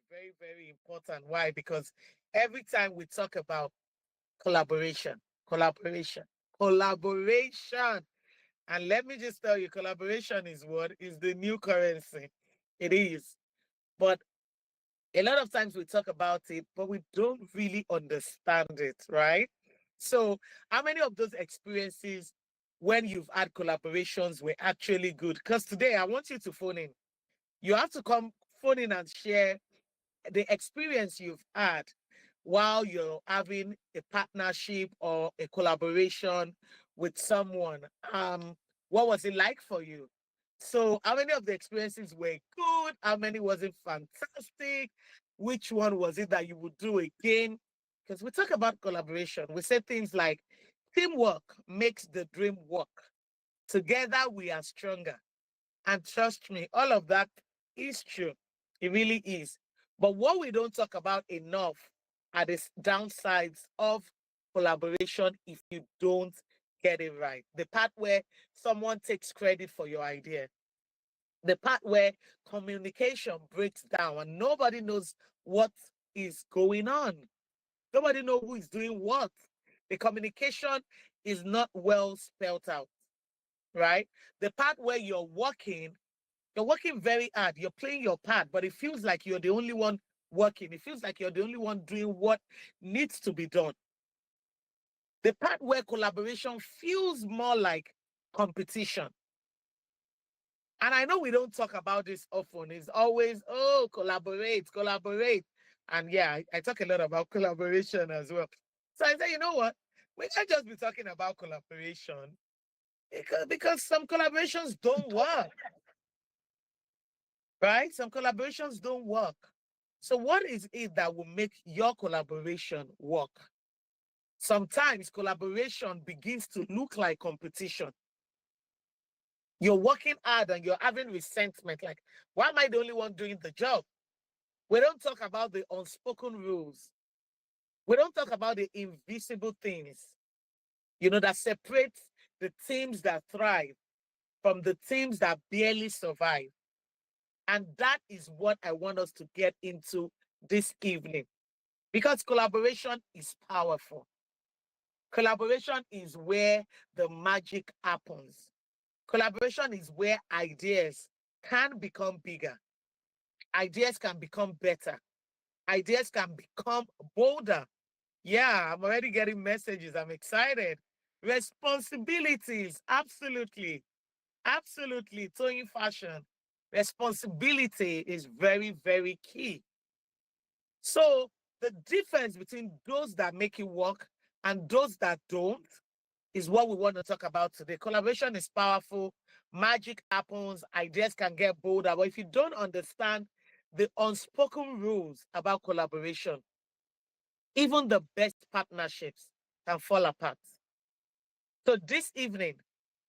very, very important. Why? Because every time we talk about collaboration, collaboration, collaboration, and let me just tell you, collaboration is what is the new currency. It is. But a lot of times we talk about it, but we don't really understand it, right? So, how many of those experiences when you've had collaborations were actually good? Because today I want you to phone in. You have to come phone in and share the experience you've had while you're having a partnership or a collaboration with someone. What was it like for you? So, how many of the experiences were good? How many wasn't fantastic? Which one was it that you would do again? Because we talk about collaboration, we say things like teamwork makes the dream work. Together we are stronger. And trust me, all of that is true. It really is. But what we don't talk about enough are the downsides of collaboration if you don't get it right. The part where someone takes credit for your idea, the part where communication breaks down and nobody knows what is going on. Nobody knows who is doing what. The communication is not well spelled out, right? The part where you're working very hard. You're playing your part, but it feels like you're the only one working. It feels like you're the only one doing what needs to be done. The part where collaboration feels more like competition. And I know we don't talk about this often. It's always, oh, collaborate, collaborate. And yeah, I talk a lot about collaboration as well. So I say, you know what? We can't just be talking about collaboration because some collaborations don't work, right? Some collaborations don't work. So, what is it that will make your collaboration work? Sometimes collaboration begins to look like competition. You're working hard and you're having resentment. Like, why am I the only one doing the job? We don't talk about the unspoken rules. We don't talk about the invisible things, that separate the teams that thrive from the teams that barely survive. And that is what I want us to get into this evening. Because collaboration is powerful. Collaboration is where the magic happens. Collaboration is where ideas can become bigger. Ideas can become better. Ideas can become bolder. Yeah, I'm already getting messages. I'm excited. Responsibilities, absolutely. Absolutely. Towing fashion. Responsibility is very, very key. So the difference between those that make it work and those that don't is what we want to talk about today. Collaboration is powerful. Magic happens. Ideas can get bolder. But if you don't understand the unspoken rules about collaboration, even the best partnerships can fall apart. So this evening,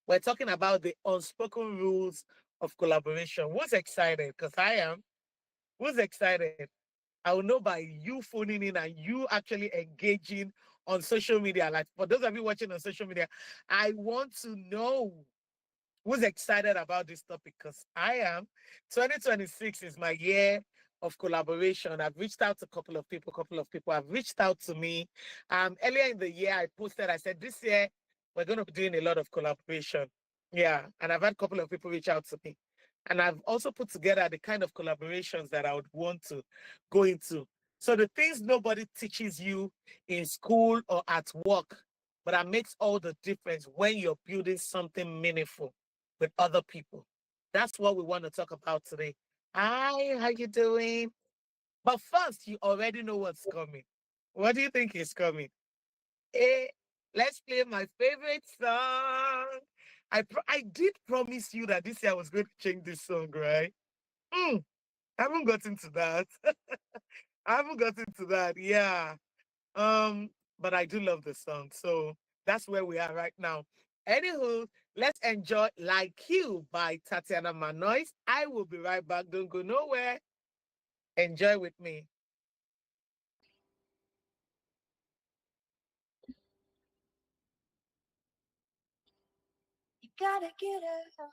we're talking about the unspoken rules of collaboration. Who's excited? Because I am. Who's excited? I will know by you phoning in and you actually engaging on social media. Like for those of you watching on social media, I want to know who's excited about this topic because I am. 2026 is my year of collaboration. I've reached out to a couple of people have reached out to me. Earlier in the year, I posted, I said, this year, we're going to be doing a lot of collaboration. Yeah, and I've had a couple of people reach out to me. And I've also put together the kind of collaborations that I would want to go into. So the things nobody teaches you in school or at work, but that makes all the difference when you're building something meaningful with other people. That's what we want to talk about today. Hi, how you doing? But first, you already know what's coming. What do you think is coming? Eh, let's play my favorite song. I did promise you that this year I was going to change this song, right? I haven't gotten to that. I haven't gotten to that. Yeah. But I do love the song. So that's where we are right now. Anywho, let's enjoy Like You by Tatiana Manois. I will be right back. Don't go nowhere. Enjoy with me. You gotta get up.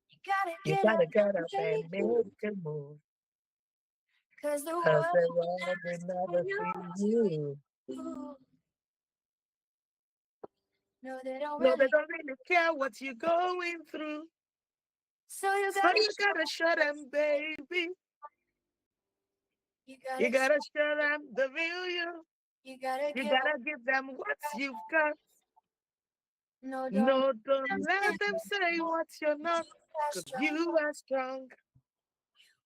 You gotta You get gotta up get and up and make make it. a move. 'Cause the 'Cause world the world will never see you. no, they don't No, they really. don't really care what you're going through. So you So gotta you gotta show them, baby. you You gotta gotta show them the real you. you gotta You give 'em. gotta give them what you've got. No, don't No, don't let let them say what you're not. that 'Cause strong. you are strong.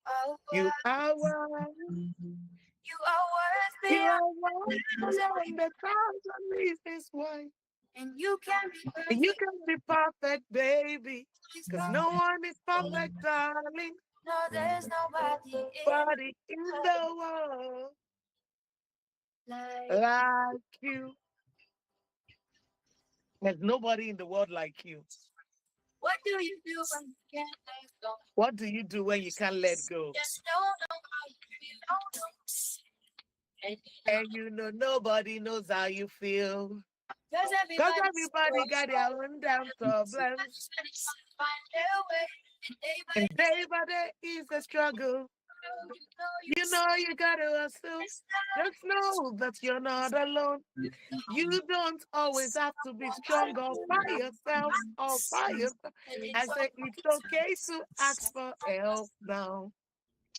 Oh, You are one. you are worth You beyond are one among the thousand reasons why. and you can be And you perfect. can be perfect, baby. It's 'Cause perfect. no one is perfect, darling. No, there's nobody in Nobody in the world like. like you. There's nobody in the world like you. What do you do when you can't let go? What do you do when you can't let go? Just don't know how you feel. Don't know. And And you know nobody knows how you feel. cause Because everybody's everybody got so their own damn problems. somebody's trying to find their way. And day by And day by day is a struggle. you You know you gotta hustle. Just know that you're not alone. You don't always have to be strong all by yourself, all by yourself. I say it's okay to ask for help now.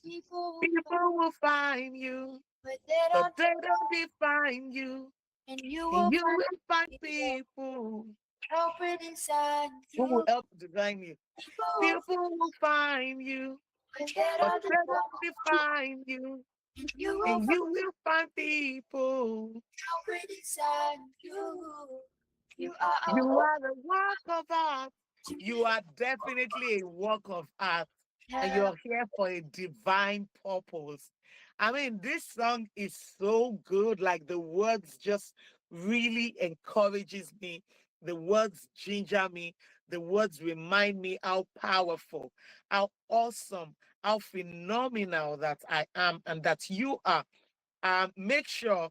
people, People will find you, but they but don't, they don't define you. and you And will you find will find people people open inside who will you. help design you. People, People will find you, but they but don't they know, don't define you. and you will And you will find people. open inside you. You are a You are a work of art. You are definitely a work of art. And yeah. you're here for a divine purpose. I mean, this song is so good. Like the words just really encourages me. The words ginger me. The words remind me how powerful, how awesome, how phenomenal that I am and that you are. Make sure.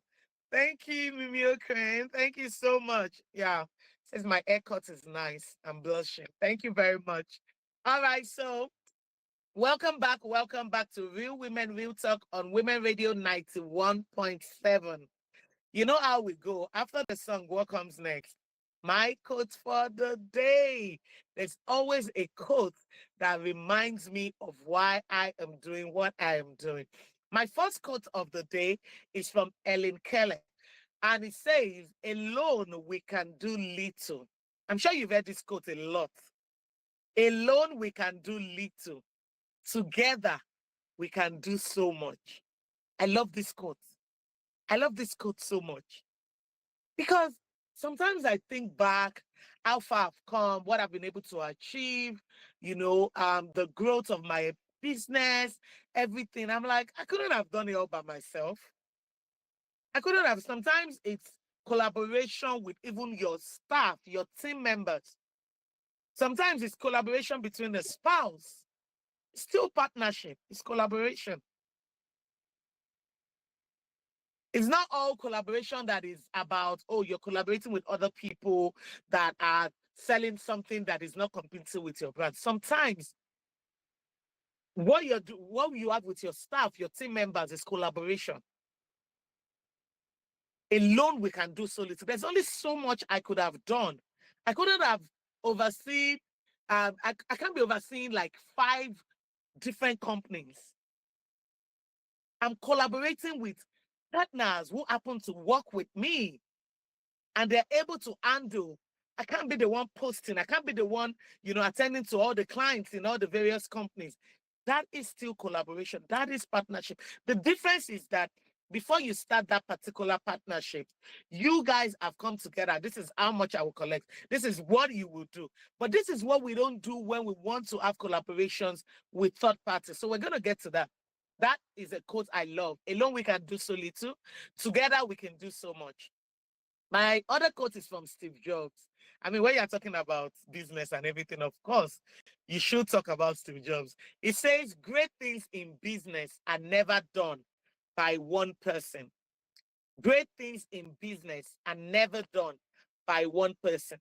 Thank you, Mimio Crane. Thank you so much. Yeah, says my haircut is nice. I'm blushing. Thank you very much. All right, so welcome back. Welcome back to Real Women, Real Talk on Women Radio 91.7. You know how we go. After the song, what comes next? My quote for the day. There's always a quote that reminds me of why I am doing what I am doing. My first quote of the day is from Ellen Keller, and it says, alone we can do little. I'm sure you've heard this quote a lot. Alone we can do little. Together we can do so much. I love this quote. I love this quote so much. Because sometimes I think back how far I've come, what I've been able to achieve, the growth of my business, everything. I'm like, I couldn't have done it all by myself. I couldn't have. Sometimes it's collaboration with even your staff, your team members. Sometimes it's collaboration between the spouse. Still partnership. It's collaboration. It's not all collaboration that is about, oh, you're collaborating with other people that are selling something that is not competing with your brand. Sometimes what you have with your staff, your team members is collaboration. Alone, we can do so little. There's only so much I could have done. I couldn't have overseen, I can't be overseeing like 5 different companies. I'm collaborating with partners who happen to work with me and they're able to handle. I can't be the one posting. I can't be the one, attending to all the clients in all the various companies. That is still collaboration. That is partnership. The difference is that before you start that particular partnership, you guys have come together. This is how much I will collect. This is what you will do. But this is what we don't do when we want to have collaborations with third parties. So we're going to get to that. That is a quote I love. Alone we can do so little. Together we can do so much. My other quote is from Steve Jobs. I mean, when you're talking about business and everything, of course, you should talk about Steve Jobs. It says, great things in business are never done by one person. Great things in business are never done by one person.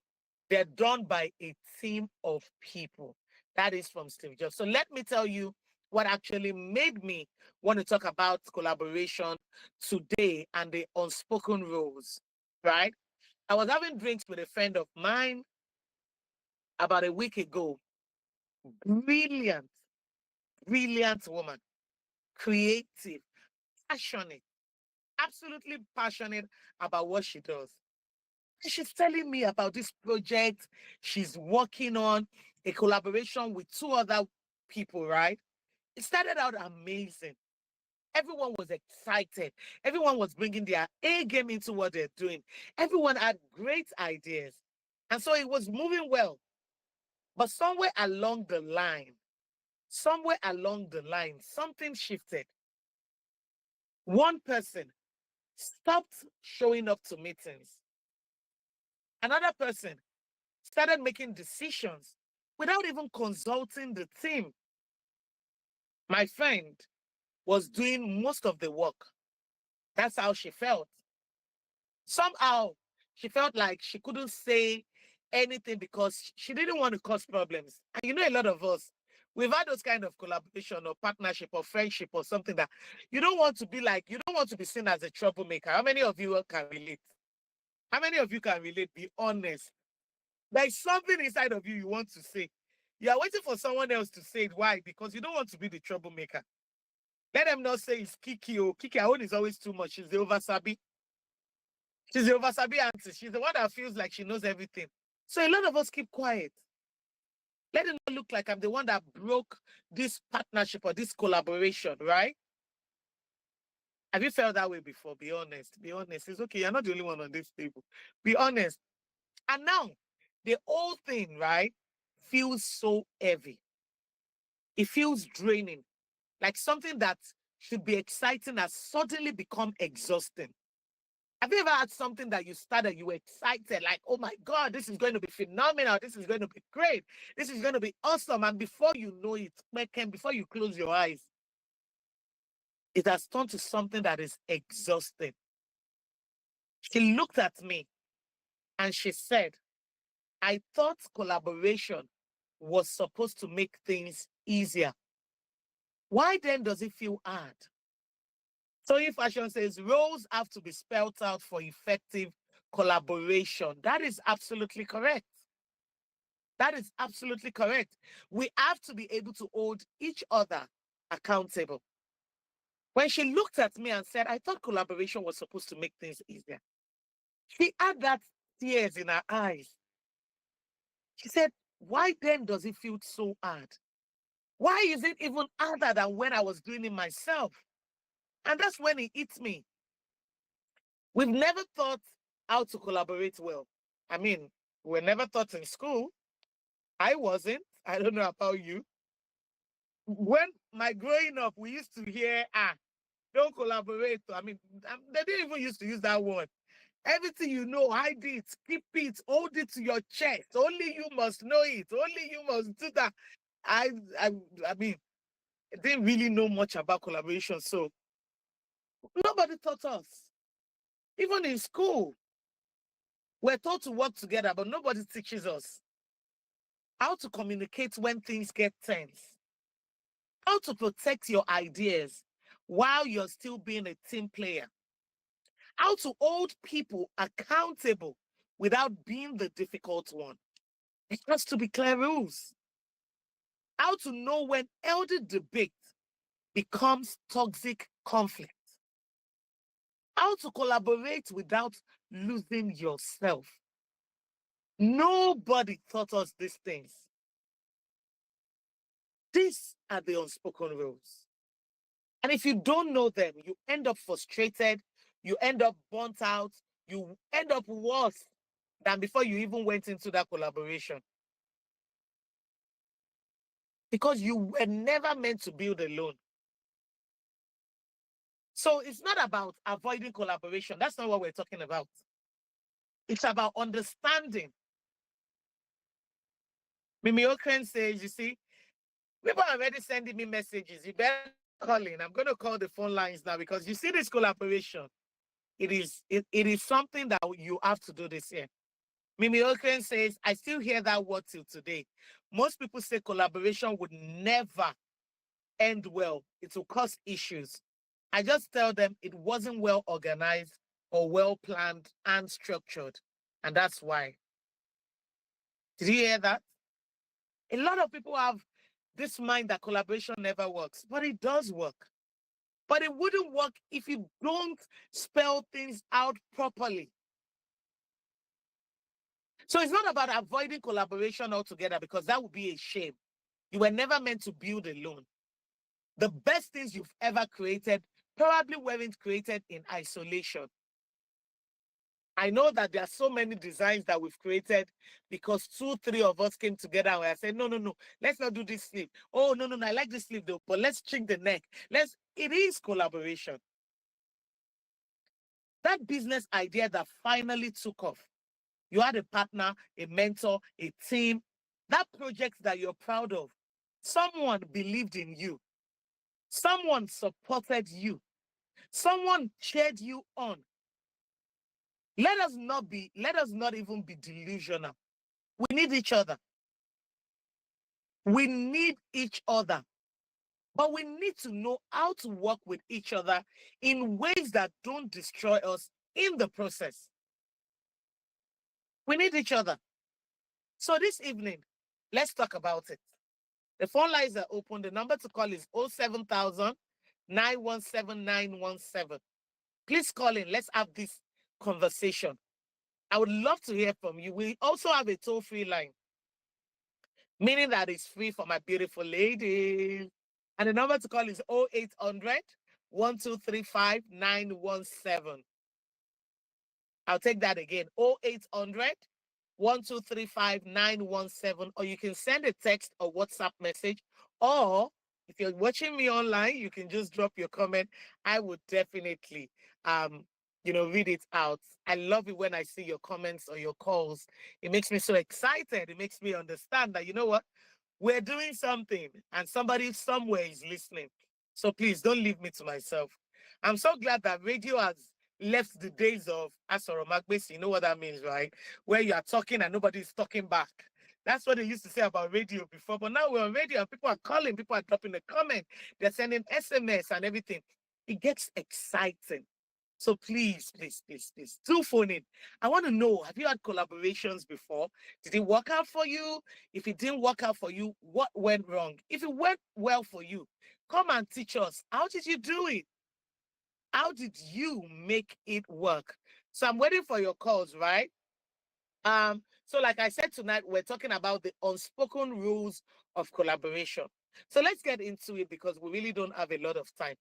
They're done by a team of people. That is from Steve Jobs. So let me tell you what actually made me want to talk about collaboration today and the unspoken rules, right? I was having drinks with a friend of mine about a week ago. Brilliant, brilliant woman, creative, passionate, absolutely passionate about what she does. And she's telling me about this project she's working on, a collaboration with two other people, right? It started out amazing. Everyone was excited. Everyone was bringing their A game into what they're doing. Everyone had great ideas. And so it was moving well. But somewhere along the line, something shifted. One person stopped showing up to meetings. Another person started making decisions without even consulting the team. My friend was doing most of the work. That's how she felt. Somehow, she felt like she couldn't say anything because she didn't want to cause problems. And you know, a lot of us, we've had those kind of collaboration or partnership or friendship or something that you don't want to be like, you don't want to be seen as a troublemaker. How many of you can relate? How many of you can relate? Be honest. There's something inside of you you want to say. You are waiting for someone else to say it. Why? Because you don't want to be the troublemaker. Let them not say it's Kiki. Oh, Kiki, her own is always too much. She's the oversabi. She's the oversabi auntie. She's the one that feels like she knows everything. So a lot of us keep quiet. Let it not look like I'm the one that broke this partnership or this collaboration, right? Have you felt that way before? Be honest. Be honest. It's okay. You're not the only one on this table. Be honest. And now, the whole thing, right, feels so heavy. It feels draining. Like something that should be exciting has suddenly become exhausting. Have you ever had something that you started, you were excited, like, oh my God, this is going to be phenomenal. This is going to be great. This is going to be awesome. And before you know it, before you close your eyes, it has turned to something that is exhausting. She looked at me and she said, I thought collaboration was supposed to make things easier. Why then does it feel hard? So if Fashion says roles have to be spelled out for effective collaboration, that is absolutely correct. That is absolutely correct. We have to be able to hold each other accountable. When she looked at me and said, I thought collaboration was supposed to make things easier, she had that tears in her eyes. She said, why then does it feel so hard? Why is it even harder than when I was doing it myself? And that's when it hits me. We've never thought how to collaborate well. I mean, we're never taught in school. I wasn't. I don't know about you. When my growing up, we used to hear, don't collaborate. I mean, they didn't even used to use that word. Everything you know, hide it, keep it, hold it to your chest. Only you must know it. Only you must do that. I, I, I mean, I didn't really know much about collaboration, so nobody taught us. Even in school, we're taught to work together, but nobody teaches us how to communicate when things get tense, how to protect your ideas while you're still being a team player, how to hold people accountable without being the difficult one. It has to be clear rules. How to know when healthy debate becomes toxic conflict. How to collaborate without losing yourself. Nobody taught us these things. These are the unspoken rules. And if you don't know them, you end up frustrated, you end up burnt out, you end up worse than before you even went into that collaboration. Because you were never meant to build alone. So it's not about avoiding collaboration. That's not what we're talking about. It's about understanding. Mimi Okren says, you see, people are already sending me messages. You better call in. I'm going to call the phone lines now because you see this collaboration. It is something that you have to do this year. Mimi Okren says, I still hear that word till today. Most people say collaboration would never, end well. It will cause issues. I just tell them it wasn't well organized or well planned and structured. And that's why. Did you hear that? A lot of people have this mind that collaboration never works, but it does work. But it wouldn't work if you don't spell things out properly. So it's not about avoiding collaboration altogether, because that would be a shame. You were never meant to build alone. The best things you've ever created probably weren't created in isolation. I know that there are so many designs that we've created because 2, 3 of us came together and I said, no, no, no, let's not do this sleeve. Oh, no, no, no, I like this sleeve though, but let's change the neck. It is collaboration. That business idea that finally took off. You had a partner, a mentor, a team, that project that you're proud of. Someone believed in you. Someone supported you. Someone cheered you on. Let us not even be delusional. We need each other. We need each other. But we need to know how to work with each other in ways that don't destroy us in the process. We need each other. So this evening, let's talk about it. The phone lines are open. The number to call is 07000 917 917. Please call in. Let's have this conversation. I would love to hear from you. We also have a toll-free line, meaning that it's free for my beautiful ladies. And the number to call is 0800 1235 917. I'll take that again, 0800 1235 917. Or you can send a text or WhatsApp message. Or if you're watching me online, you can just drop your comment. I would definitely read it out. I love it when I see your comments or your calls. It makes me so excited. It makes me understand that, you know what, we're doing something and somebody somewhere is listening. So please don't leave me to myself. I'm so glad that radio has left the days of Asoro Magbesi. You know what that means, right? Where you are talking and nobody's talking back. That's what they used to say about radio before. But now we're on radio and people are calling, people are dropping a comment, they're sending SMS and everything. It gets exciting. So please, please, please, please, do phone in. I want to know, have you had collaborations before? Did it work out for you? If it didn't work out for you, what went wrong? If it went well for you, come and teach us. How did you do it? How did you make it work? So I'm waiting for your calls, right? So like I said tonight, we're talking about the unspoken rules of collaboration. So let's get into it because we really don't have a lot of time.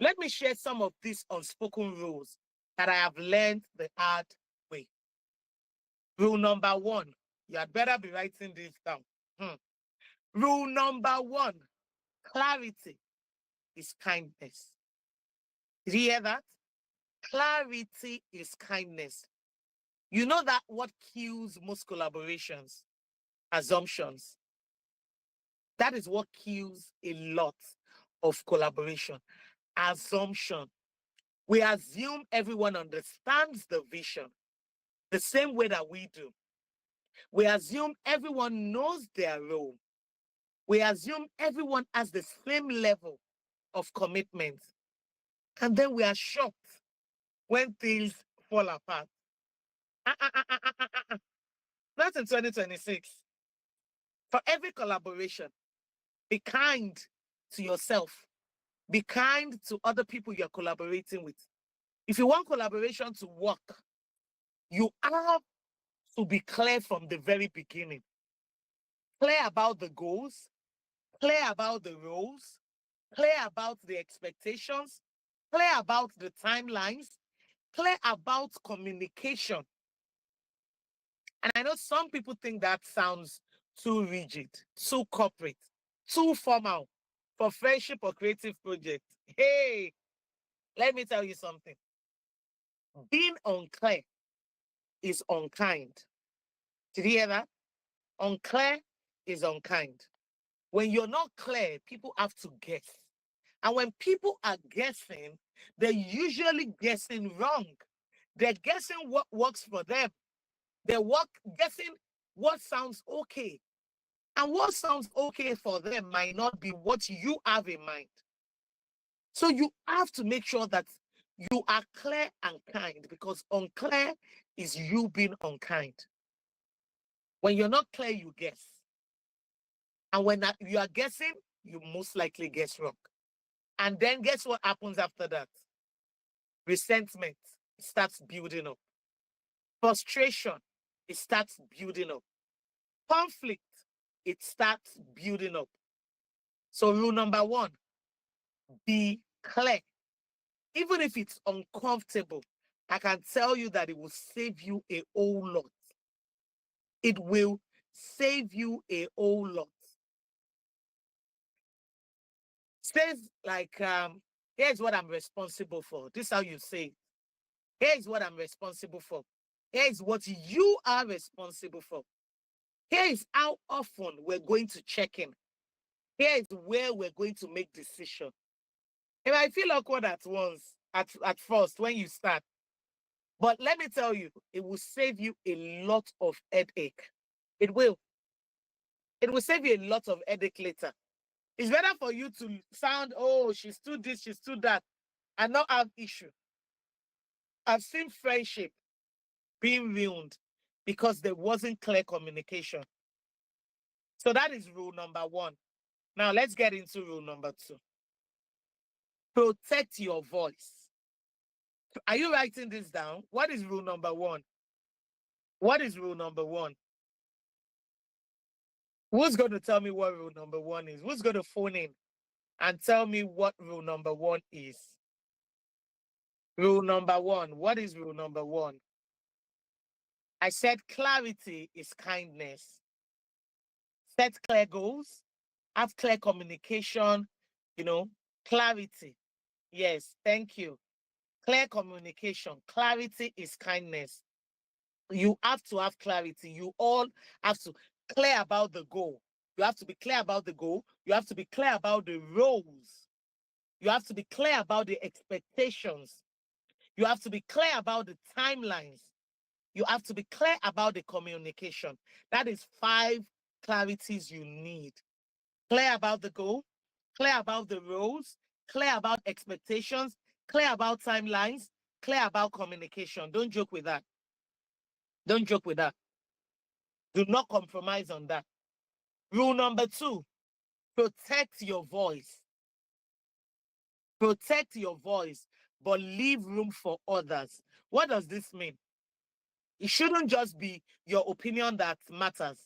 Let me share some of these unspoken rules that I have learned the hard way. Rule number 1, you had better be writing this down. Rule number 1, clarity is kindness. Did you hear that? Clarity is kindness. You know that what kills most collaborations? Assumptions. That is what kills a lot of collaboration. Assumption. We assume everyone understands the vision the same way that we do. We assume everyone knows their role. We assume everyone has the same level of commitment. And then we are shocked when things fall apart. Not in 2026. For every collaboration, be kind to yourself. Be kind to other people you're collaborating with. If you want collaboration to work, you have to be clear from the very beginning. Clear about the goals, clear about the roles, clear about the expectations, clear about the timelines, clear about communication. And I know some people think that sounds too rigid, too corporate, too formal for friendship or creative projects. Hey, let me tell you something. Being unclear is unkind. Did you hear that? Unclear is unkind. When you're not clear, people have to guess. And when people are guessing, they're usually guessing wrong. They're guessing what works for them. They're guessing what sounds okay. And what sounds okay for them might not be what you have in mind. So you have to make sure that you are clear and kind, because unclear is you being unkind. When you're not clear, you guess. And when you are guessing, you most likely guess wrong. And then guess what happens after that? Resentment starts building up. Frustration, it starts building up. Conflict, it starts building up. So rule number one, be clear. Even if it's uncomfortable, I can tell you that it will save you a whole lot. It will save you a whole lot. Says like, here's what I'm responsible for. This is how you say it. Here's what I'm responsible for. Here's what you are responsible for. Here is how often we're going to check in. Here is where we're going to make decisions. It might feel awkward at once, at first, when you start. But let me tell you, it will save you a lot of headache. It will. It will save you a lot of headache later. It's better for you to sound, oh, she's too this, she's too that, and not have issue. I've seen friendship being ruined because there wasn't clear communication. So that is rule number one. Now let's get into rule number two. Protect your voice. Are you writing this down? What is rule number one? What is rule number one? Who's going to tell me what rule number one is? Who's going to phone in and tell me what rule number one is? Rule number one. What is rule number one? I said clarity is kindness. Set clear goals, have clear communication, clarity. Yes, thank you. Clear communication. Clarity is kindness. You have to have clarity. You all have to clear about the goal. You have to be clear about the goal. You have to be clear about the roles. You have to be clear about the expectations. You have to be clear about the timelines. You have to be clear about the communication. That is 5 clarities you need. Clear about the goal, clear about the roles, clear about expectations, clear about timelines, clear about communication. Don't joke with that. Don't joke with that. Do not compromise on that. Rule number 2, protect your voice. Protect your voice, but leave room for others. What does this mean? It shouldn't just be your opinion that matters.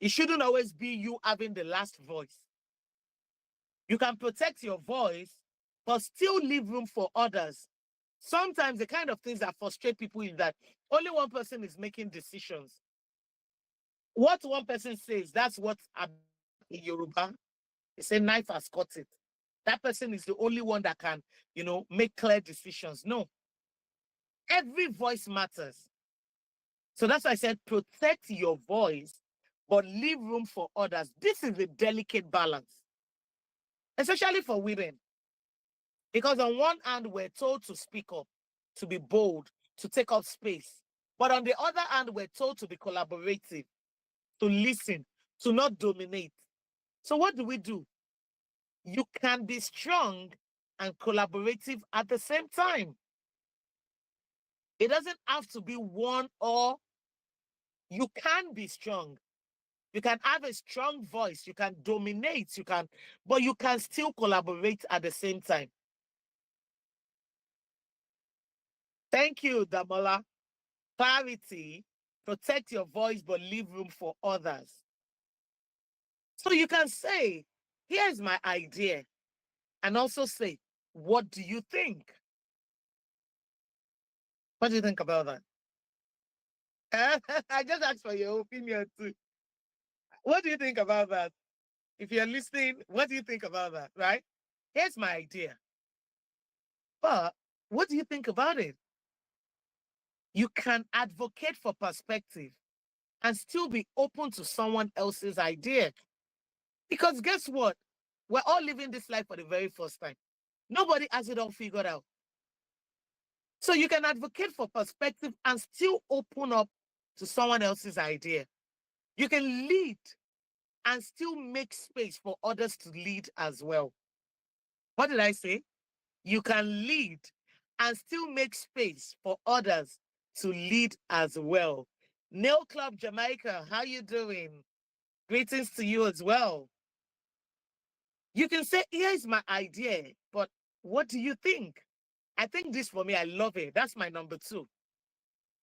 It shouldn't always be you having the last voice. You can protect your voice, but still leave room for others. Sometimes the kind of things that frustrate people is that only one person is making decisions. What one person says, that's what in Yoruba, they say knife has cut it. That person is the only one that can, make clear decisions. No. Every voice matters. So that's why I said protect your voice, but leave room for others. This is a delicate balance, especially for women. Because on one hand, we're told to speak up, to be bold, to take up space. But on the other hand, we're told to be collaborative, to listen, to not dominate. So what do? You can be strong and collaborative at the same time. It doesn't have to be one or. You can be strong. You can have a strong voice. You can dominate. But you can still collaborate at the same time. Thank you, Damola. Clarity, protect your voice, but leave room for others. So you can say, here's my idea. And also say, what do you think? What do you think about that? I just asked for your opinion too. What do you think about that? If you're listening, what do you think about that, right? Here's my idea. But what do you think about it? You can advocate for perspective and still be open to someone else's idea. Because guess what? We're all living this life for the very first time. Nobody has it all figured out. So you can advocate for perspective and still open up to someone else's idea. You can lead and still make space for others to lead as well. What did I say? You can lead and still make space for others to lead as well. Nail Club Jamaica, how you doing? Greetings to you as well. You can say, here is my idea, but what do you think? I think this for me, I love it. That's my number 2.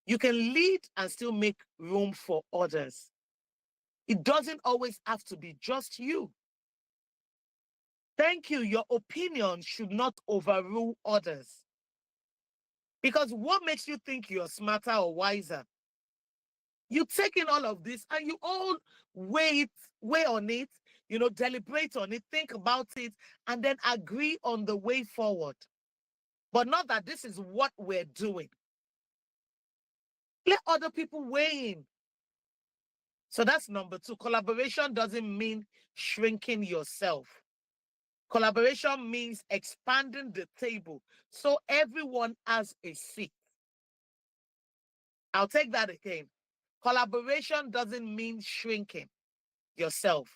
You can lead and still make room for others. It doesn't always have to be just you. Thank you. Your opinion should not overrule others. Because what makes you think you're smarter or wiser? You take in all of this and you all weigh on it, deliberate on it, think about it, and then agree on the way forward. But not that this is what we're doing. Let other people weigh in. So that's number 2. Collaboration doesn't mean shrinking yourself. Collaboration means expanding the table so everyone has a seat. I'll take that again. Collaboration doesn't mean shrinking yourself.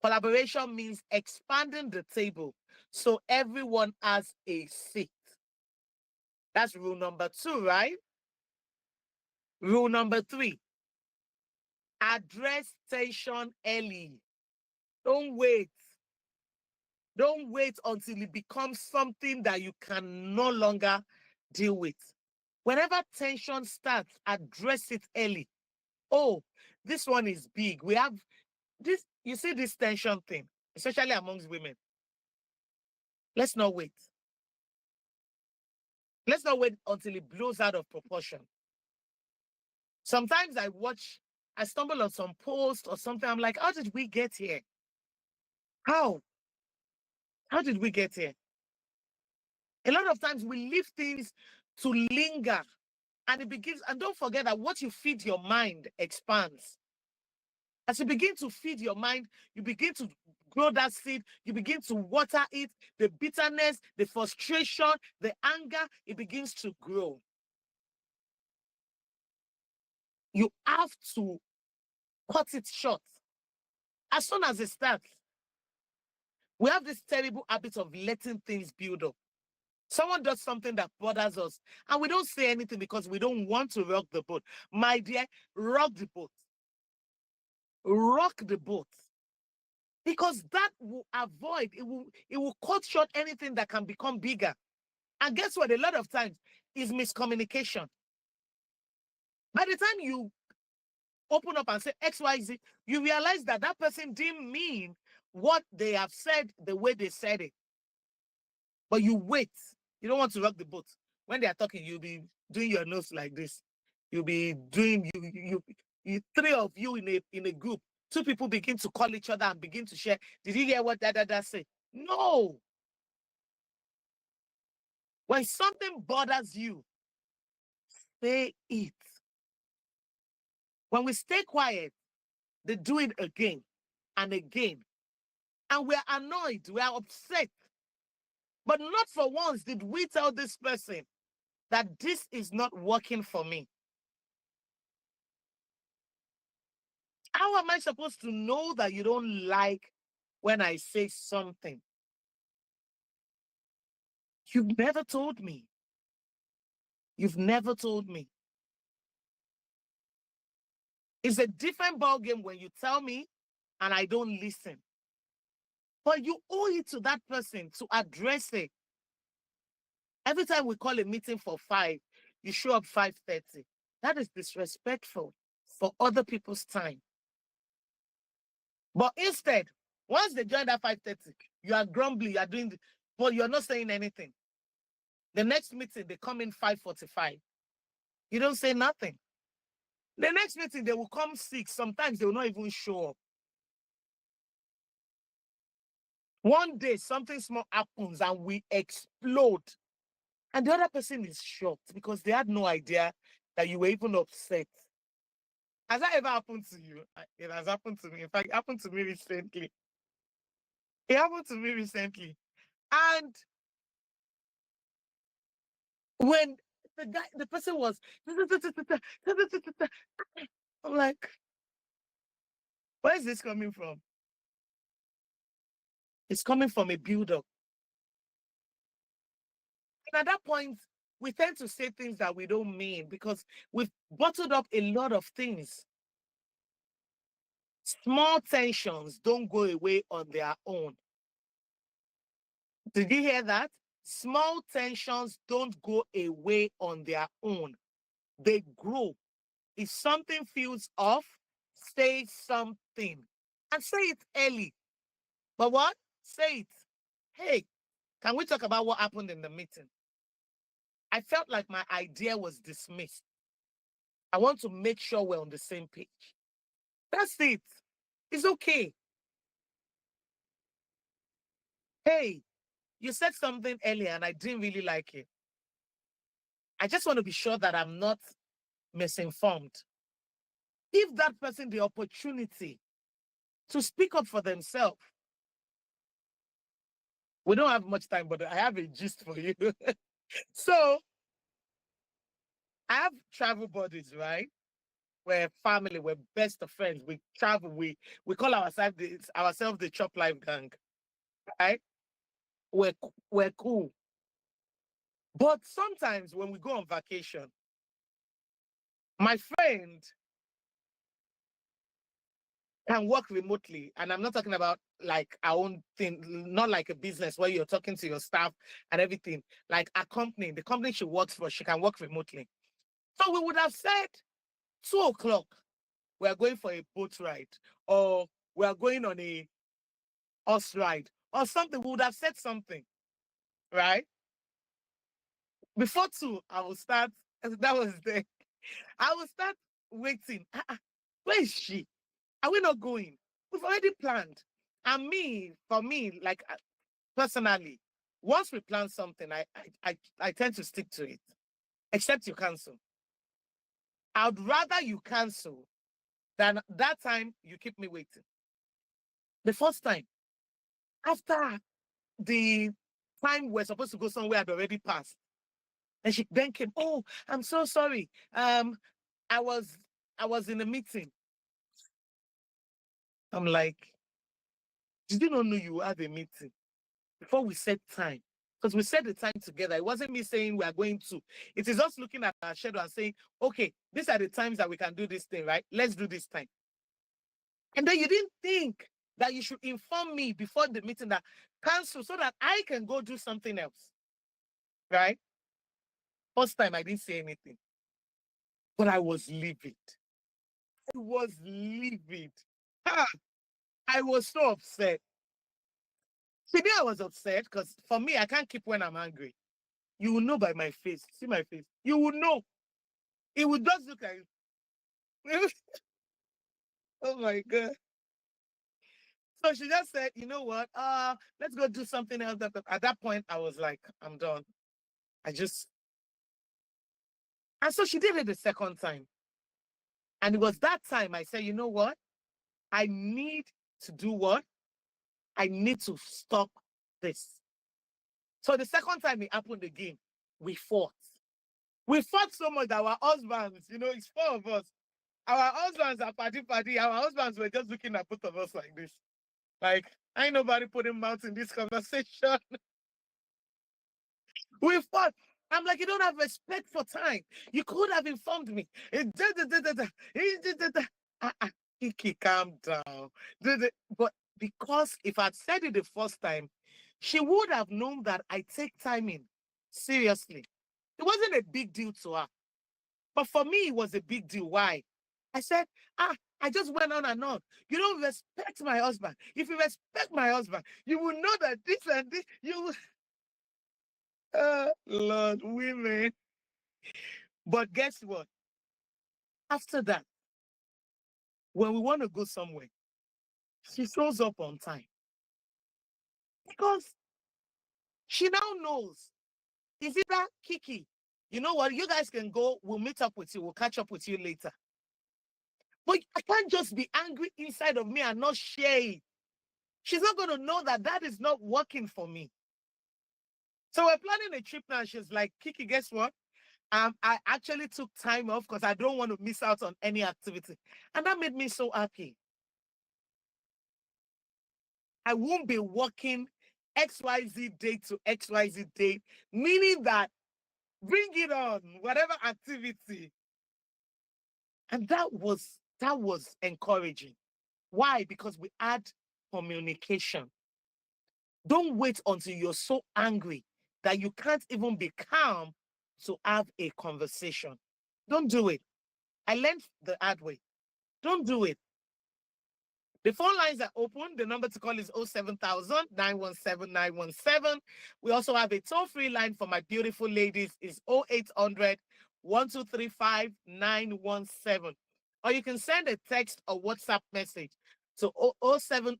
Collaboration means expanding the table so everyone has a seat. That's rule number 2, right? Rule number 3, address tension early. Don't wait. Don't wait until it becomes something that you can no longer deal with. Whenever tension starts, address it early. Oh, this one is big. We have this, you see this tension thing, especially amongst women. Let's not wait. Let's not wait until it blows out of proportion. Sometimes I stumble on some post or something. I'm like, how did we get here? How? How did we get here? A lot of times we leave things to linger and it begins, and don't forget that what you feed your mind expands. As you begin to feed your mind, you begin to grow that seed, you begin to water it, the bitterness, the frustration, the anger, it begins to grow. You have to cut it short. As soon as it starts, we have this terrible habit of letting things build up. Someone does something that bothers us, and we don't say anything because we don't want to rock the boat. My dear, rock the boat. Rock the boat. Because that will avoid, it will cut short anything that can become bigger. And guess what? A lot of times is miscommunication. By the time you open up and say XYZ, you realize that that person didn't mean what they have said the way they said it. But you wait. You don't want to rock the boat. When they are talking, you'll be doing your nose like this. You'll be doing, you 3 of you in a group. 2 people begin to call each other and begin to share. Did you hear what that said? No. When something bothers you, say it. When we stay quiet, they do it again and again. And we're annoyed, we are upset. But not for once did we tell this person that this is not working for me. How am I supposed to know that you don't like when I say something? You've never told me. You've never told me. It's a different ballgame when you tell me and I don't listen. But you owe it to that person to address it. Every time we call a meeting for 5, you show up 5:30. That is disrespectful for other people's time. But instead, once they join at 5:30, you are grumbling, you are doing, but you're not saying anything. The next meeting, they come in 5:45. You don't say nothing. The next meeting, they will come 6. Sometimes they will not even show up. One day, something small happens and we explode. And the other person is shocked because they had no idea that you were even upset. Has that ever happened to you? It has happened to me. In fact, it happened to me recently. It happened to me recently. And when the person was, I'm like, where is this coming from? It's coming from a build-up. And at that point, we tend to say things that we don't mean because we've bottled up a lot of things. Small tensions don't go away on their own. Did you hear that? Small tensions don't go away on their own. They grow. If something feels off, say something. And say it early. But what? Say it. Hey, can we talk about what happened in the meeting? I felt like my idea was dismissed. I want to make sure we're on the same page. That's it. It's okay. Hey, you said something earlier and I didn't really like it. I just want to be sure that I'm not misinformed. Give that person the opportunity to speak up for themselves. We don't have much time, but I have a gist for you. So, I have travel buddies, right? We're family, we're best of friends. We travel, we call ourselves the Chop Life Gang, right? We're cool. But sometimes when we go on vacation, my friend can work remotely. And I'm not talking about like our own thing, not like a business where you're talking to your staff and everything. Like a company, the company she works for, she can work remotely. So we would have said 2 o'clock, we are going for a boat ride, or we are going on a horse ride, or something. We would have said something, right? Before 2, I will start. That was the. I will start waiting. Where is she? Are we not going? We've already planned. And for me, like personally, once we plan something, I tend to stick to it, except you cancel. I'd rather you cancel than that time you keep me waiting. The first time, after the time we're supposed to go somewhere had already passed, and she then came, oh, I'm so sorry. I was in a meeting. I'm like, did you not know you had a meeting before we set time? Because we set the time together. It wasn't me saying we are going to. It is us looking at our schedule and saying, okay, these are the times that we can do this thing, right? Let's do this time. And then you didn't think that you should inform me before the meeting that cancel so that I can go do something else, right? First time I didn't say anything, but I was livid. I was livid. Ah, I was so upset. See, I was upset because for me, I can't keep when I'm angry. You will know by my face. See my face. You will know. It will just look like, oh my God. So she just said, you know what? Let's go do something else. At that point, I was like, I'm done. I just, and so she did it the second time. And it was that time I said, you know what? I need to do what? I need to stop this. So the second time it happened again, we fought. We fought so much that our husbands, it's 4 of us. Our husbands are party. Our husbands were just looking at both of us like this. Like, ain't nobody putting mouth in this conversation. We fought. I'm like, you don't have respect for time. You could have informed me. Kiki, calm down. But because if I'd said it the first time, she would have known that I take timing seriously. It wasn't a big deal to her. But for me, it was a big deal. Why? I said, I just went on and on. You don't respect my husband. If you respect my husband, you will know that this and this, you will. Lord, women. But guess what? After that, when we want to go somewhere, she shows up on time. Because she now knows. Is it that Kiki? You know what? You guys can go. We'll meet up with you. We'll catch up with you later. But I can't just be angry inside of me and not share it. She's not going to know that that is not working for me. So we're planning a trip now. She's like, Kiki, guess what? I actually took time off because I don't want to miss out on any activity. And that made me so happy. I won't be working XYZ day to XYZ day, meaning that bring it on, whatever activity. And that was encouraging. Why? Because we had communication. Don't wait until you're so angry that you can't even be calm to have a conversation. Don't do it. I learned the hard way. Don't do it. The phone lines are open. The number to call is 07000 We also have a toll-free line for my beautiful ladies is 0800 Or you can send a text or WhatsApp message to 070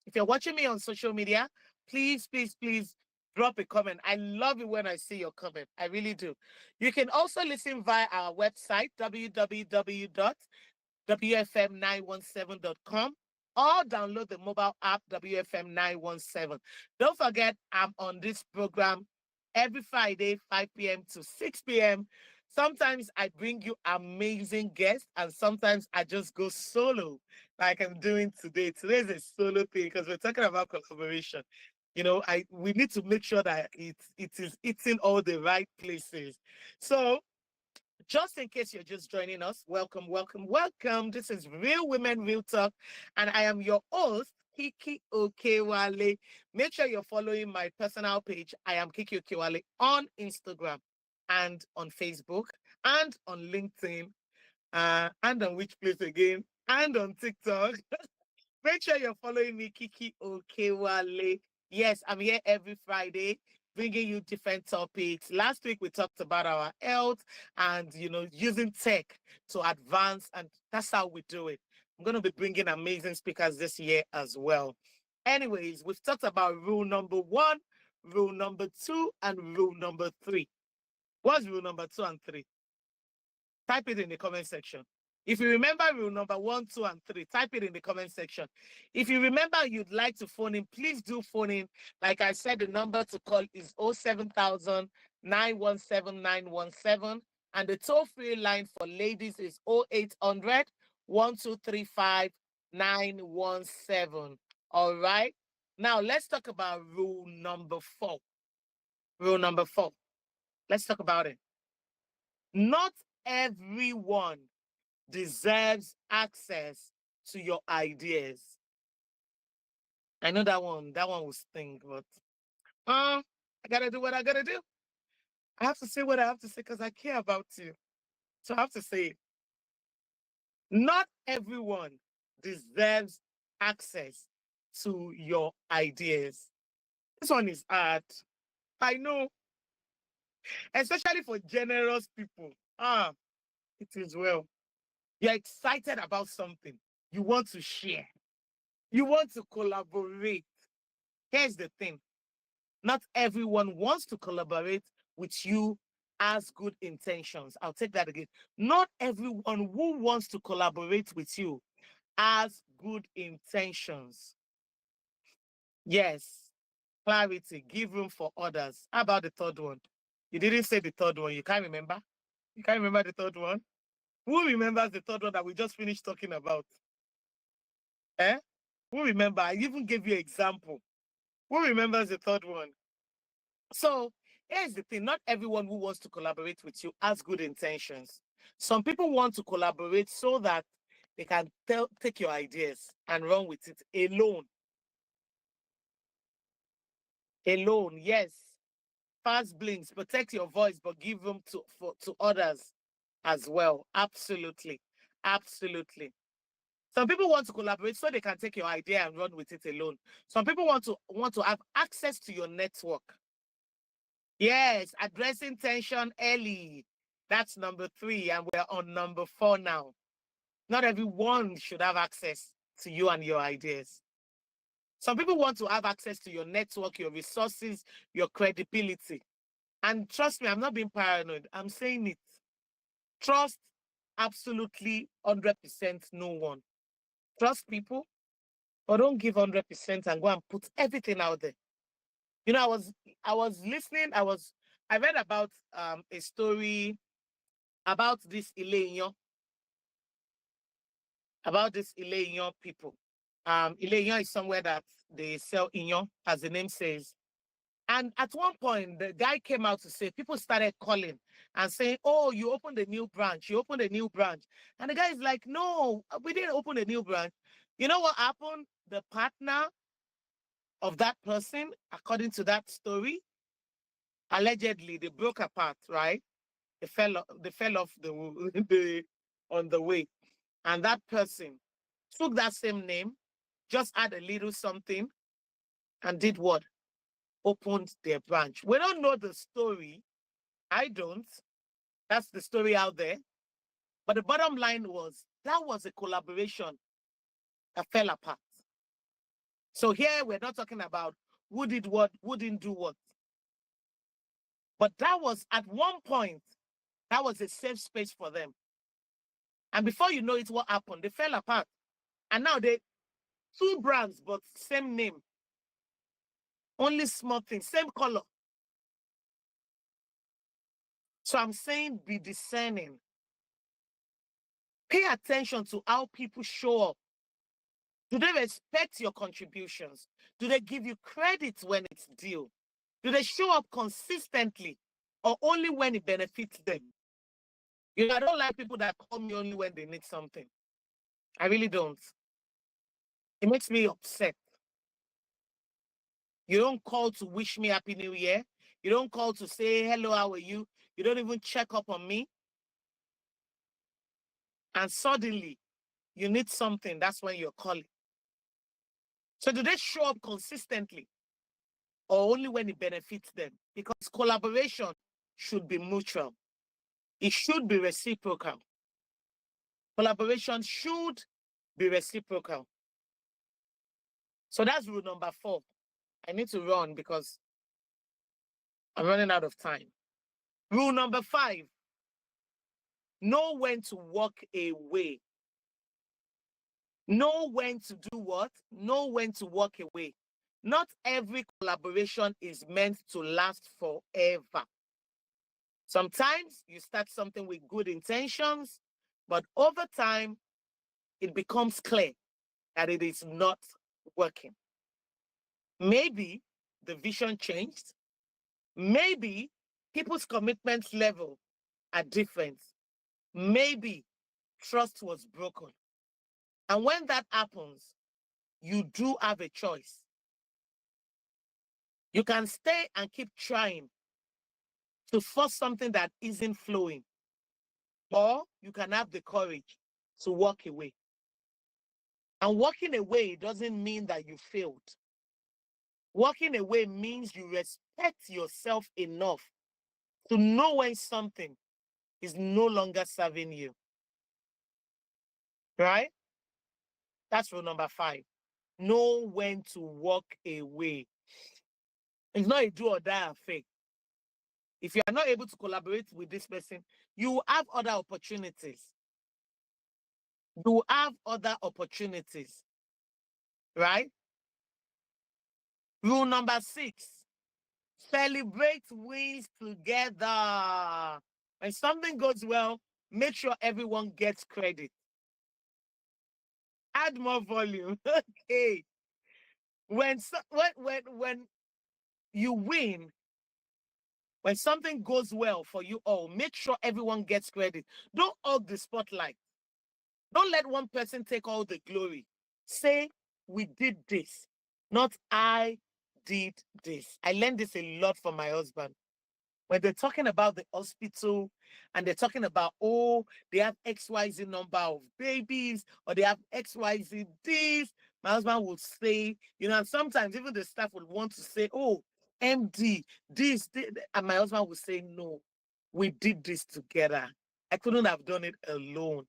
If you're watching me on social media, please, please, please drop a comment. I love it when I see your comment. I really do. You can also listen via our website, www.wfm917.com, or download the mobile app, WFM 917. Don't forget, I'm on this program every Friday, 5 p.m. to 6 p.m. Sometimes I bring you amazing guests, and sometimes I just go solo, like I'm doing today. Today's a solo thing because we're talking about collaboration. We need to make sure that it is hitting all the right places. So just in case you're just joining us, welcome, welcome, welcome. This is Real Women, Real Talk, and I am your host, Kiki Okewale. Make sure you're following my personal page. I am Kiki Okewale on Instagram and on Facebook and on LinkedIn, and on which place again? And on TikTok. Make sure you're following me, Kiki Okewale. Yes, I'm here every Friday bringing you different topics. Last week, we talked about our health and, using tech to advance, and that's how we do it. I'm going to be bringing amazing speakers this year as well. Anyways, we've talked about rule number 1, rule number 2, and rule number 3. What's rule number 2 and 3? Type it in the comment section. If you remember rule number 1, 2, and 3, type it in the comment section. If you remember you'd like to phone in, please do phone in. Like I said, the number to call is 07000 and the toll-free line for ladies is 0800 All right. Now let's talk about rule number 4. Rule number 4. Let's talk about it. Not everyone deserves access to your ideas. I know that one will sting, but I gotta do what I gotta do. I have to say what I have to say because I care about you. So I have to say it. Not everyone deserves access to your ideas. This one is hard. I know, especially for generous people. It is well. You're excited about something. You want to share. You want to collaborate. Here's the thing. Not everyone wants to collaborate with you as good intentions. I'll take that again. Not everyone who wants to collaborate with you has good intentions. Yes, clarity, give room for others. How about the third one? You didn't say the third one. You can't remember? You can't remember the third one? Who remembers the third one that we just finished talking about? Eh? Who remember? I even gave you an example. Who remembers the third one? So here's the thing. Not everyone who wants to collaborate with you has good intentions. Some people want to collaborate so that they can take your ideas and run with it alone. Alone, yes. Fast blinks, protect your voice, but give room to others as well. Absolutely. Absolutely. Some people want to collaborate so they can take your idea and run with it alone. Some people want to have access to your network. Yes, addressing tension early. That's number 3, and we're on number 4 now. Not everyone should have access to you and your ideas. Some people want to have access to your network, your resources, your credibility. And trust me, I'm not being paranoid. I'm saying it. Trust absolutely 100% no one. Trust people, but don't give 100% and go and put everything out there. I was listening. I read about a story about this Ilenyo. about this Ile people. Ile is somewhere that they sell inyo, as the name says. And at one point, the guy came out to say, people started calling and saying, oh, you opened a new branch. You opened a new branch. And the guy is like, no, we didn't open a new branch. You know what happened? The partner of that person, according to that story, allegedly, they broke apart, right? They fell off on the way. And that person took that same name, just add a little something, and did what? Opened their branch. We don't know the story. I don't. That's the story out there. But the bottom line was that was a collaboration that fell apart. So here we're not talking about who did what, who didn't do what. But that was at one point, that was a safe space for them. And before you know it, what happened? They fell apart. And now they two brands, but same name. Only small things, same color. So I'm saying be discerning. Pay attention to how people show up. Do they respect your contributions? Do they give you credit when it's due? Do they show up consistently or only when it benefits them? You know, I don't like people that call me only when they need something. I really don't. It makes me upset. You don't call to wish me Happy New Year. You don't call to say, hello, how are you? You don't even check up on me. And suddenly, you need something. That's when you're calling. So do they show up consistently or only when it benefits them? Because collaboration should be mutual. It should be reciprocal. Collaboration should be reciprocal. So that's rule number 4. I need to run because I'm running out of time. Rule number 5, know when to walk away. Know when to do what? Know when to walk away. Not every collaboration is meant to last forever. Sometimes you start something with good intentions, but over time, it becomes clear that it is not working. Maybe the vision changed. Maybe people's commitment level are different. Maybe trust was broken. And when that happens, you do have a choice. You can stay and keep trying to force something that isn't flowing, or you can have the courage to walk away. And walking away doesn't mean that you failed. Walking away means you respect yourself enough to know when something is no longer serving you. Right? That's rule number 5. Know when to walk away. It's not a do or die affair. If you are not able to collaborate with this person, you will have other opportunities. You will have other opportunities. Right? Rule number 6. Celebrate wins together. When something goes well, make sure everyone gets credit. Add more volume. Okay. When you win, when something goes well for you all, make sure everyone gets credit. Don't hog the spotlight. Don't let one person take all the glory. Say, we did this, not I did this. I learned this a lot from my husband. When they're talking about the hospital and they're talking about, oh, they have XYZ number of babies or they have XYZ this, my husband will say, you know, and sometimes even the staff would want to say, oh, MD, this, and my husband would say, no, we did this together. I couldn't have done it alone.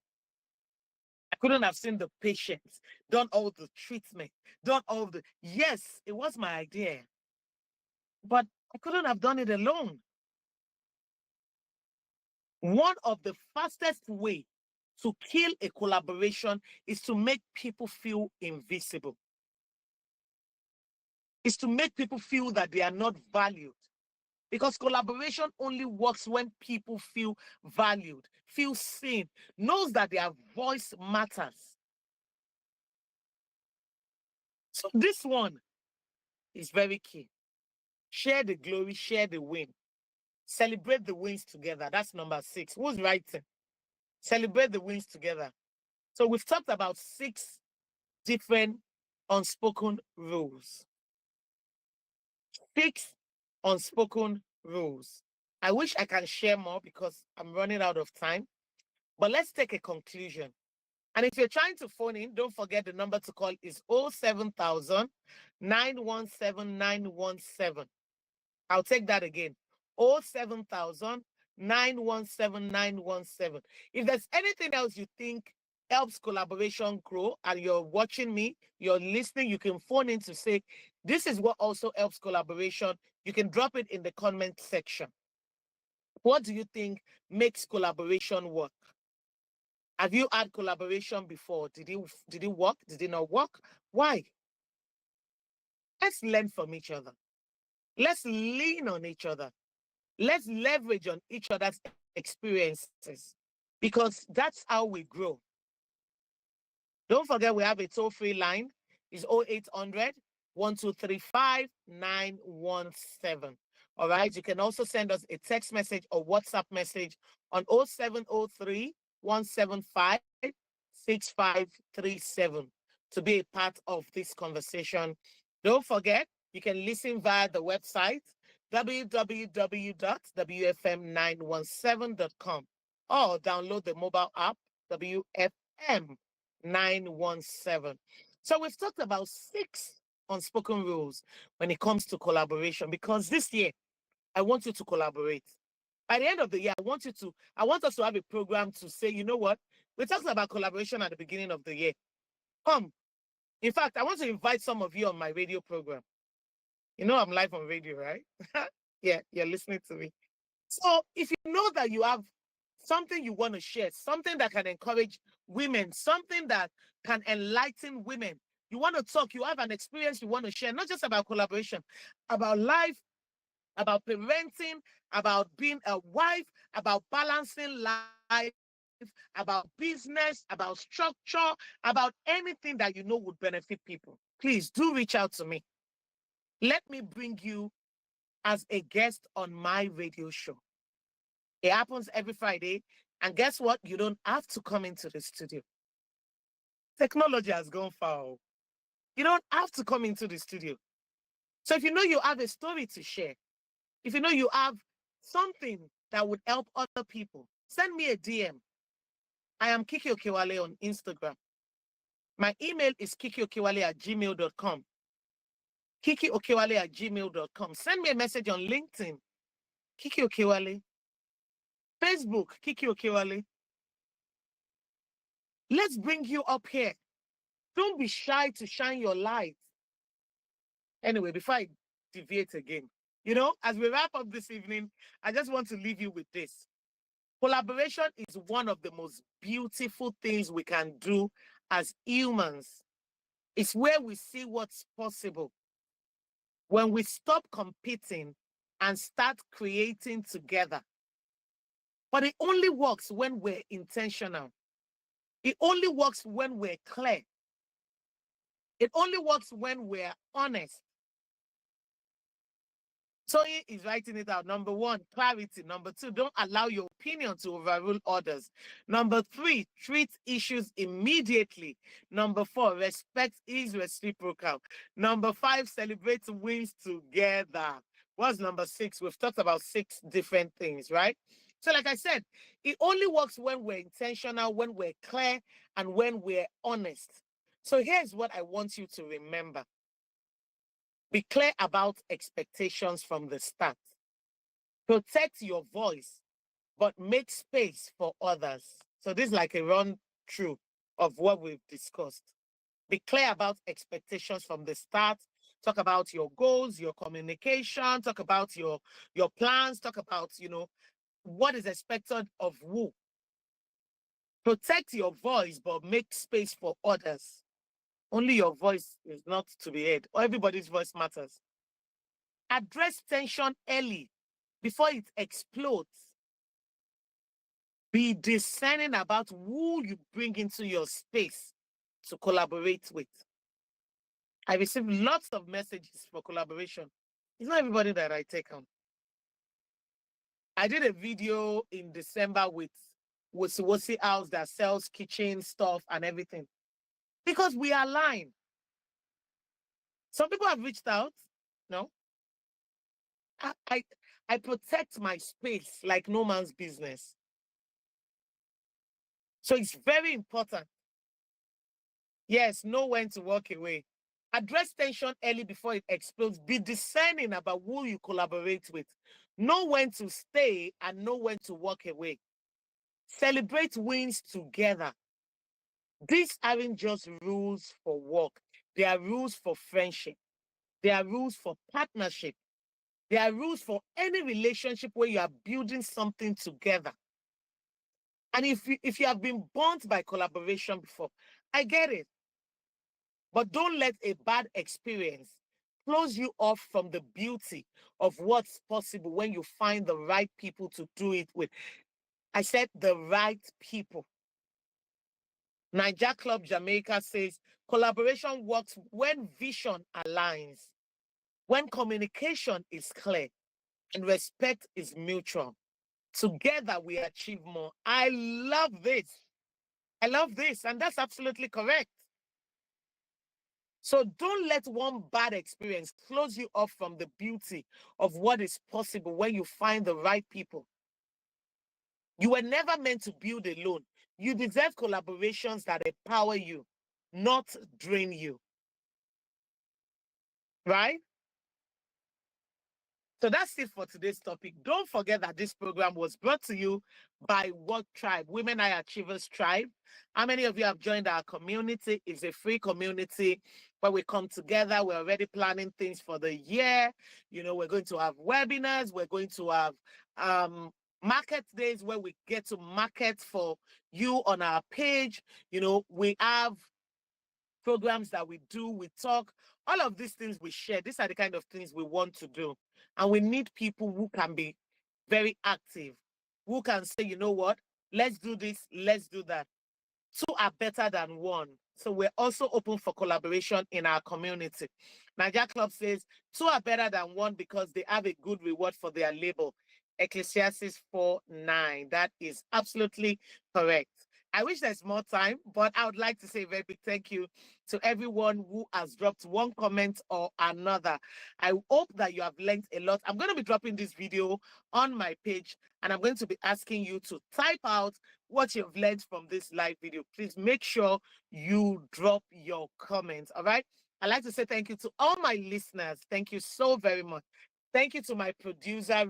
I couldn't have seen the patients, done all the treatment, done all the, yes, it was my idea, but I couldn't have done it alone. One of the fastest way to kill a collaboration is to make people feel invisible. Is to make people feel that they are not valued. Because collaboration only works when people feel valued, feel seen, knows that their voice matters. So this one is very key. Share the glory, share the win. Celebrate the wins together. That's number 6. Who's writing? Celebrate the wins together. So we've talked about 6 different unspoken rules. 6 unspoken rules. I wish I can share more because I'm running out of time. But let's take a conclusion. And if you're trying to phone in, don't forget the number to call is 07000 917 917. I'll take that again. 07000 917 917. If there's anything else you think helps collaboration grow and you're watching me, you're listening, you can phone in to say, this is what also helps collaboration. You can drop it in the comment section. What do you think makes collaboration work? Have you had collaboration before? Did it work? Did it not work? Why? Let's learn from each other. Let's lean on each other. Let's leverage on each other's experiences because that's how we grow. Don't forget we have a toll-free line. It's 0800 1235 917. All right. You can also send us a text message or WhatsApp message on 0703 175 6537 to be a part of this conversation. Don't forget, you can listen via the website www.wfm917.com or download the mobile app WFM 917. So we've talked about 6 unspoken rules when it comes to collaboration because this year I want you to collaborate. By the end of the year, I want us to have a program to say, you know what? We talked about collaboration at the beginning of the year. Come. In fact, I want to invite some of you on my radio program. You know I'm live on radio, right? Yeah, you're listening to me. So if you know that you have something you want to share, something that can encourage women, something that can enlighten women, you want to talk, you have an experience you want to share, not just about collaboration, about life, about parenting, about being a wife, about balancing life, about business, about structure, about anything that you know would benefit people, please do reach out to me. Let me bring you as a guest on my radio show. It happens every Friday. And guess what? You don't have to come into the studio. Technology has gone far. You don't have to come into the studio. So if you know you have a story to share, if you know you have something that would help other people, send me a DM. I am Kiki Okewale on Instagram. My email is kikiokewale@gmail.com. kikiokewale@gmail.com. Send me a message on LinkedIn, Kiki Okewale. Facebook, Kiki Okewale. Let's bring you up here. Don't be shy to shine your light. Anyway, before I deviate again, as we wrap up this evening, I just want to leave you with this. Collaboration is one of the most beautiful things we can do as humans. It's where we see what's possible. When we stop competing and start creating together. But it only works when we're intentional. It only works when we're clear. It only works when we're honest. Toyin is writing it out. Number 1, clarity. Number 2, don't allow your opinion to overrule others. Number 3, treat issues immediately. Number 4, respect is reciprocal. Number 5, celebrate wins together. What's number 6? We've talked about 6 different things, right? So like I said, it only works when we're intentional, when we're clear, and when we're honest. So here's what I want you to remember. Be clear about expectations from the start. Protect your voice, but make space for others. So this is like a run through of what we've discussed. Be clear about expectations from the start. Talk about your goals, your communication, talk about your plans, talk about, what is expected of who. Protect your voice, but make space for others. Only your voice is not to be heard. Everybody's voice matters. Address tension early before it explodes. Be discerning about who you bring into your space to collaborate with. I receive lots of messages for collaboration. It's not everybody that I take on. I did a video in December with Wosiwosi House that sells kitchen stuff and everything because we align. Some people have reached out. No, I, I, I protect my space like no man's business. So it's very important. Yes, know when to walk away. Address tension early before it explodes. Be discerning about who you collaborate with. Know when to stay and know when to walk away. Celebrate wins together. These aren't just rules for work. They are rules for friendship. They are rules for partnership. They are rules for any relationship where you are building something together. And if you have been burnt by collaboration before, I get it. But don't let a bad experience close you off from the beauty of what's possible when you find the right people to do it with. I said the right people. Niger Club Jamaica says collaboration works when vision aligns, when communication is clear, and respect is mutual. Together we achieve more. I love this. I love this. And that's absolutely correct. So don't let one bad experience close you off from the beauty of what is possible when you find the right people. You were never meant to build alone. You deserve collaborations that empower you, not drain you. Right? So that's it for today's topic. Don't forget that this program was brought to you by What Tribe, Women High Achievers Tribe. How many of you have joined our community? It's a free community where we come together. We're already planning things for the year. You know, we're going to have webinars. We're going to have market days where we get to market for you on our page. You know, we have programs that we do, we talk, all of these things we share. These are the kind of things we want to do. And we need people who can be very active, who can say, you know what, let's do this, let's do that. Two are better than one. So we're also open for collaboration in our community. Niger Club says two are better than one because they have a good reward for their labor. Ecclesiastes 4:9. That is absolutely correct. I wish there's more time, but I would like to say a very big thank you to everyone who has dropped one comment or another. I hope that you have learned a lot. I'm going to be dropping this video on my page, and I'm going to be asking you to type out what you've learned from this live video. Please make sure you drop your comments. All right. I'd like to say thank you to all my listeners. Thank you so very much. Thank you to my producer,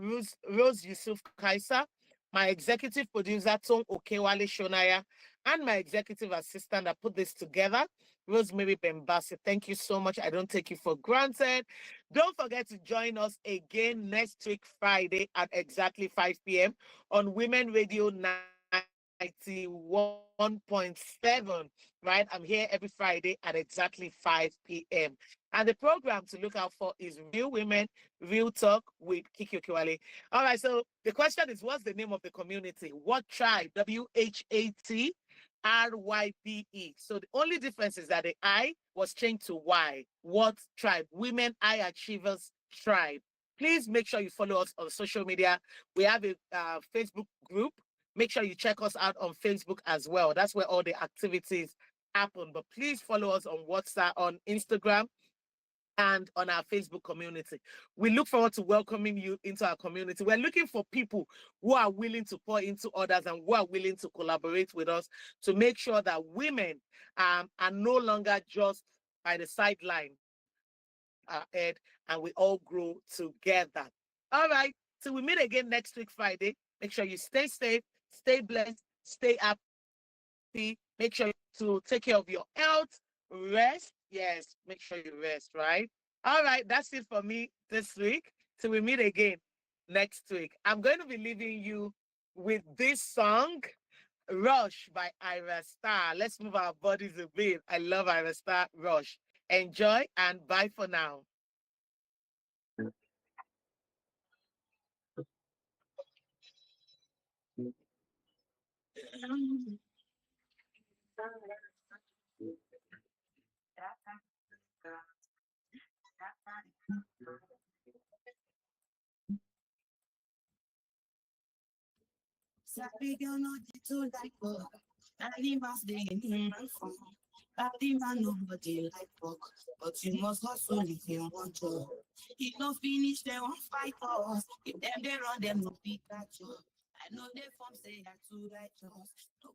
Rose Yusuf Kaisa, my executive producer, Tom Okewale Shonaya, and my executive assistant that put this together, Rosemary Bembasi. Thank you so much. I don't take you for granted. Don't forget to join us again next week, Friday at exactly 5 p.m. on Women Radio 91.7. Right? I'm here every Friday at exactly 5 p.m. And the program to look out for is Real Women, Real Talk with Kiki Okewale. All right, so the question is, what's the name of the community? What Tribe? WHATRYBE. So the only difference is that the I was changed to Y. What Tribe? Women High Achievers Tribe. Please make sure you follow us on social media. We have a Facebook group. Make sure you check us out on Facebook as well. That's where all the activities happen. But please follow us on WhatsApp, on Instagram, and on our Facebook community. We look forward to welcoming you into our community. We're looking for people who are willing to pour into others and who are willing to collaborate with us to make sure that women are no longer just by the sideline. We move ahead and we all grow together. All right. Till we meet again next week, Friday. Make sure you stay safe, stay blessed, stay happy. Make sure to take care of your health, rest. Yes, make sure you rest, right? All right, that's it for me this week. Till we meet again next week. I'm going to be leaving you with this song, Rush by Ira Star. Let's move our bodies a bit. I love Ira Star, Rush. Enjoy and bye for now. Sabi girl no dey too like work. Animals dey in human form. Body man nobody like work, but you must hustle if you want to. If no finish, they won't fight us. If them they run, them no fit catch you. I know they form say I too righteous. No